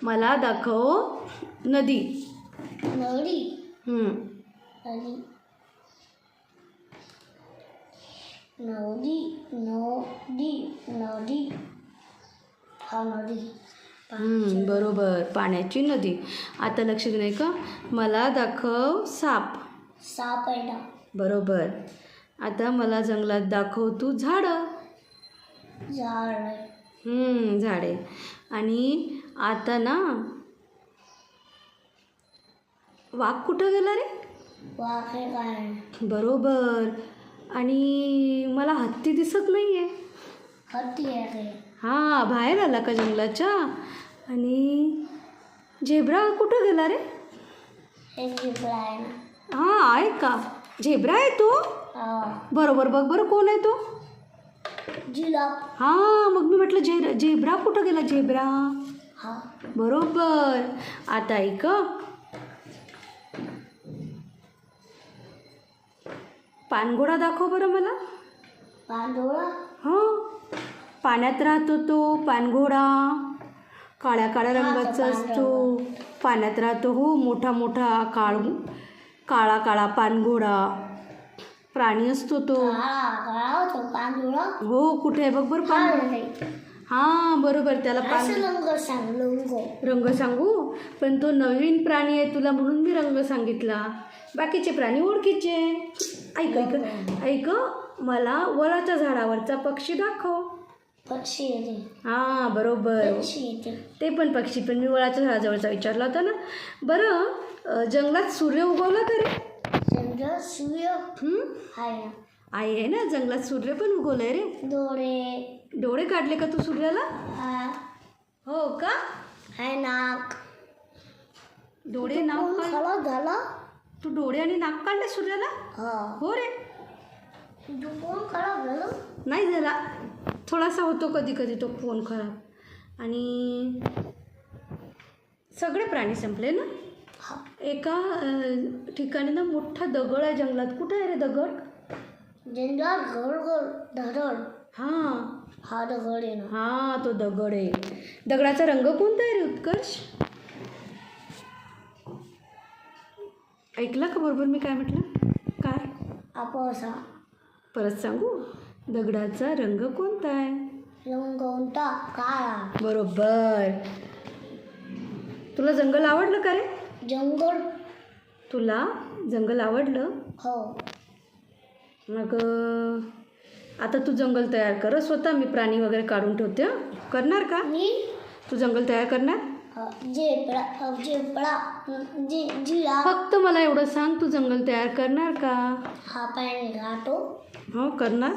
मला दाखव नदी. नदी. हम्म. नदी. नदी. नदी. नदी. हा नदी. बरोबर, पाण्याची नदी. आता लक्ष दे नाही का. मला दाखव साप. साप आहे ना. बरोबर. आता मला जंगलात दाखव तू झाडं. झाड आहे. झाडे. आणि आता ना वाघ कुठं गेला रे. वाघ आहे काय. बरोबर. आणि मला हत्ती दिसत नाही आहे. हत्ती आहे. हां, बाहेर आला का जंगलाच्या. आणि झेब्रा कुठं गेला रे. एक झेब्रा आहे ना. हां, आहे का. झेब्रा आहे तो. बरोबर. बघ बरं कोण आहे तो. जिराफ. हां, मग मी म्हटलं झेब्रा कुठं गेला. झेब्रा. हा. बरोबर. आता ऐक, पानघोडा दाखव बरं मला. पांडोळा. हो, पाण्यात राहतो तो पानघोडा. काळ्या काळ्या रंगाचा असतो. पाण्यात राहतो. हो, मोठा मोठा काळा काळा पानघोडा प्राणी असतो तो. काळा होतो पांडोळा. हो, कुठे आहे बघ बरं पानघोडा. हां, बरोबर. त्याला रंग सांगू. पण तो नवीन प्राणी आहे तुला म्हणून मी रंग सांगितला. बाकीचे प्राणी ओळखीचे. ऐक ऐक ऐक, मला वडाच्या झाडावरचा पक्षी दाखव. पक्षी येते. हां, बरोबर. पक्षी येते. ते पण पक्षी, पण मी वडाच्या झाडाजवळचा विचारला होता ना. बरं, जंगलात सूर्य उगवला का रे. जंगलात सूर्य आहे. आहे ना, जंगलात सूर्य पण उगवलाय रे. डोळे काढले का तू सूर्याला. हो का. आहे नाक. डोळे नाक खराब झाला. तू डोळे आणि नाक काढले सूर्याला. हो रे. फोन खराब झाला. नाही झाला, थोडासा होतो कधी कधी तो फोन खराब. आणि सगळे प्राणी संपले ना. एका ठिकाणी ना मोठा दगड आहे जंगलात. कुठं आहे रे दगड. जंगलात दगड. हां, हा दगड आहे ना. हां, तो दगड आहे. दगडाचा रंग कोणता आहे रे उत्कर्ष. ऐकला का बरोबर मी काय म्हटलं. काय आपोसा. परत सांगू. दगडाचा रंग कोणता आहे. रंग कोणता. काळा. बरोबर. तुला जंगल आवडलं का रे. जंगल. तुला जंगल आवडलं. हो. मग आता तू जंगल तयार कर स्वतः. मी प्राणी वगैरे काढून ठेवते. करणार का. तू जंगल तयार करणार. जिराफ. फक्त मला एवढं सांग, तू जंगल तयार करणार का. हा पाणी राहतो. हो, करणार.